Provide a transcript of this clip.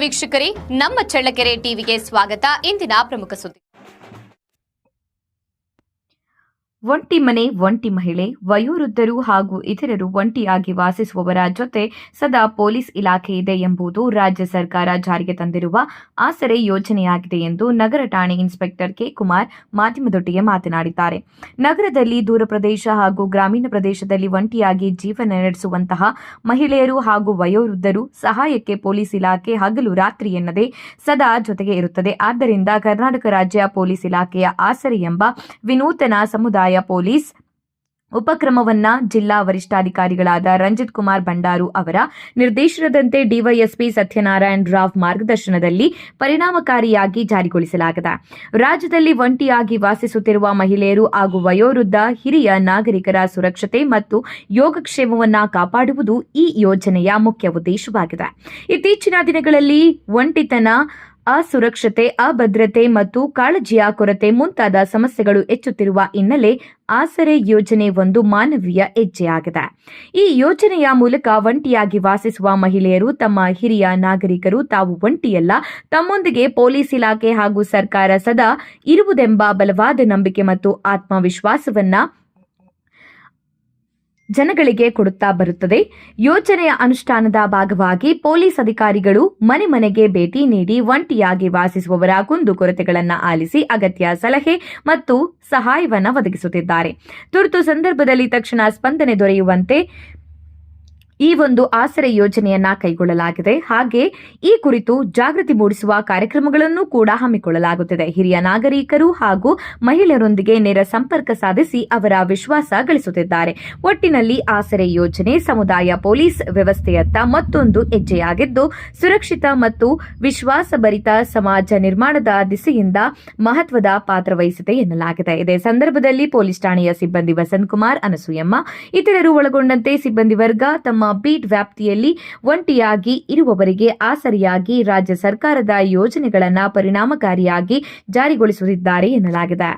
ವೀಕ್ಷಕರೇ, ನಮ್ಮ ಚಳ್ಳಕೆರೆ ಟಿವಿಗೆ ಸ್ವಾಗತ. ಇಂದಿನ ಪ್ರಮುಖ ಸುದ್ದಿ. ಒಂಟಿ ಮನೆ, ಒಂಟಿ ಮಹಿಳೆ, ವಯೋವೃದ್ಧರು ಹಾಗೂ ಇತರರು ಒಂಟಿಯಾಗಿ ವಾಸಿಸುವವರ ಜೊತೆ ಸದಾ ಪೊಲೀಸ್ ಇಲಾಖೆ ಇದೆ ಎಂಬುದು ರಾಜ್ಯ ಸರ್ಕಾರ ಜಾರಿಗೆ ತಂದಿರುವ ಆಸರೆ ಯೋಜನೆಯಾಗಿದೆ ಎಂದು ನಗರ ಠಾಣೆ ಇನ್ಸ್ಪೆಕ್ಟರ್ ಕೆ. ಕುಮಾರ್ ಮಾಧ್ಯಮದೊಟ್ಟಿಗೆ ಮಾತನಾಡಿದ್ದಾರೆ. ನಗರದಲ್ಲಿ ದೂರ ಪ್ರದೇಶ ಹಾಗೂ ಗ್ರಾಮೀಣ ಪ್ರದೇಶದಲ್ಲಿ ಒಂಟಿಯಾಗಿ ಜೀವನ ನಡೆಸುವಂತಹ ಮಹಿಳೆಯರು ಹಾಗೂ ವಯೋವೃದ್ಧರು ಸಹಾಯಕ್ಕೆ ಪೊಲೀಸ್ ಇಲಾಖೆ ಹಗಲು ರಾತ್ರಿ ಎನ್ನದೆ ಸದಾ ಜೊತೆಗೆ ಇರುತ್ತದೆ. ಆದ್ದರಿಂದ ಕರ್ನಾಟಕ ರಾಜ್ಯ ಪೊಲೀಸ್ ಇಲಾಖೆಯ ಆಸರೆ ಎಂಬ ವಿನೂತನ ಸಮುದಾಯ ಪೊಲೀಸ್ ಉಪಕ್ರಮವನ್ನ ಜಿಲ್ಲಾ ವರಿಷ್ಠಾಧಿಕಾರಿಗಳಾದ ರಂಜಿತ್ ಕುಮಾರ್ ಭಂಡಾರು ಅವರ ನಿರ್ದೇಶನದಂತೆ ಡಿವೈಎಸ್ಪಿ ಸತ್ಯನಾರಾಯಣ ರಾವ್ ಮಾರ್ಗದರ್ಶನದಲ್ಲಿ ಪರಿಣಾಮಕಾರಿಯಾಗಿ ಜಾರಿಗೊಳಿಸಲಾಗಿದೆ. ರಾಜ್ಯದಲ್ಲಿ ಒಂಟಿಯಾಗಿ ವಾಸಿಸುತ್ತಿರುವ ಮಹಿಳೆಯರು ಹಾಗೂ ವಯೋವೃದ್ಧ ಹಿರಿಯ ನಾಗರಿಕರ ಸುರಕ್ಷತೆ ಮತ್ತು ಯೋಗಕ್ಷೇಮವನ್ನು ಕಾಪಾಡುವುದು ಈ ಯೋಜನೆಯ ಮುಖ್ಯ ಉದ್ದೇಶವಾಗಿದೆ. ಇತ್ತೀಚಿನ ದಿನಗಳಲ್ಲಿ ಒಂಟಿತನ, ಅಸುರಕ್ಷತೆ, ಅಭದ್ರತೆ ಮತ್ತು ಕಾಳಜಿಯ ಕೊರತೆ ಮುಂತಾದ ಸಮಸ್ಯೆಗಳು ಹೆಚ್ಚುತ್ತಿರುವ ಹಿನ್ನೆಲೆ ಆಸರೆ ಯೋಜನೆ ಒಂದು ಮಾನವೀಯ ಹೆಜ್ಜೆಯಾಗಿದೆ. ಈ ಯೋಜನೆಯ ಮೂಲಕ ಒಂಟಿಯಾಗಿ ವಾಸಿಸುವ ಮಹಿಳೆಯರು ತಮ್ಮ ಹಿರಿಯ ನಾಗರಿಕರು ತಾವು ಒಂಟಿಯಲ್ಲ, ತಮ್ಮೊಂದಿಗೆ ಪೊಲೀಸ್ ಇಲಾಖೆ ಹಾಗೂ ಸರ್ಕಾರ ಸದಾ ಇರುವುದೆಂಬ ಬಲವಾದ ನಂಬಿಕೆ ಮತ್ತು ಆತ್ಮವಿಶ್ವಾಸವನ್ನ ಜನಗಳಿಗೆ ಕೊಡುತ್ತಾ ಬರುತ್ತದೆ. ಯೋಜನೆಯ ಅನುಷ್ಠಾನದ ಭಾಗವಾಗಿ ಪೊಲೀಸ್ ಅಧಿಕಾರಿಗಳು ಮನೆ ಮನೆಗೆ ಭೇಟಿ ನೀಡಿ ಒಂಟಿಯಾಗಿ ವಾಸಿಸುವವರ ಕುಂದುಕೊರತೆಗಳನ್ನು ಆಲಿಸಿ ಅಗತ್ಯ ಸಲಹೆ ಮತ್ತು ಸಹಾಯವನ್ನು ಒದಗಿಸುತ್ತಿದ್ದಾರೆ. ತುರ್ತು ಸಂದರ್ಭದಲ್ಲಿ ತಕ್ಷಣ ಸ್ಪಂದನೆ ದೊರೆಯುವಂತೆ ಈ ಒಂದು ಆಸರೆ ಯೋಜನೆಯನ್ನ ಕೈಗೊಳ್ಳಲಾಗಿದೆ. ಹಾಗೆ ಈ ಕುರಿತು ಜಾಗೃತಿ ಮೂಡಿಸುವ ಕಾರ್ಯಕ್ರಮಗಳನ್ನು ಕೂಡ ಹಮ್ಮಿಕೊಳ್ಳಲಾಗುತ್ತಿದೆ. ಹಿರಿಯ ನಾಗರಿಕರು ಹಾಗೂ ಮಹಿಳೆಯರೊಂದಿಗೆ ನೇರ ಸಂಪರ್ಕ ಸಾಧಿಸಿ ಅವರ ವಿಶ್ವಾಸ ಗಳಿಸುತ್ತಿದ್ದಾರೆ. ಒಟ್ಟಿನಲ್ಲಿ ಆಸರೆ ಯೋಜನೆ ಸಮುದಾಯ ಪೊಲೀಸ್ ವ್ಯವಸ್ಥೆಯತ್ತ ಮತ್ತೊಂದು ಹೆಜ್ಜೆಯಾಗಿದ್ದು, ಸುರಕ್ಷಿತ ಮತ್ತು ವಿಶ್ವಾಸಭರಿತ ಸಮಾಜ ನಿರ್ಮಾಣದ ದಿಸೆಯಿಂದ ಮಹತ್ವದ ಪಾತ್ರ ವಹಿಸಿದೆ ಎನ್ನಲಾಗಿದೆ. ಇದೇ ಸಂದರ್ಭದಲ್ಲಿ ಪೊಲೀಸ್ ಠಾಣೆಯ ಸಿಬ್ಬಂದಿ ವಸಂತ್ ಕುಮಾರ್, ಅನಸೂಯಮ್ಮ ಇತರರು ಒಳಗೊಂಡಂತೆ ಸಿಬ್ಬಂದಿ ವರ್ಗ ತಮ್ಮ ಬೀಟ್ ವ್ಯಾಪ್ತಿಯಲ್ಲಿ ಒಂಟಿಯಾಗಿ ಇರುವವರಿಗೆ ಆಸರೆಯಾಗಿ ರಾಜ್ಯ ಸರ್ಕಾರದ ಯೋಜನೆಗಳನ್ನು ಪರಿಣಾಮಕಾರಿಯಾಗಿ ಜಾರಿಗೊಳಿಸುತ್ತಿದ್ದಾರೆ ಎನ್ನಲಾಗಿದೆ.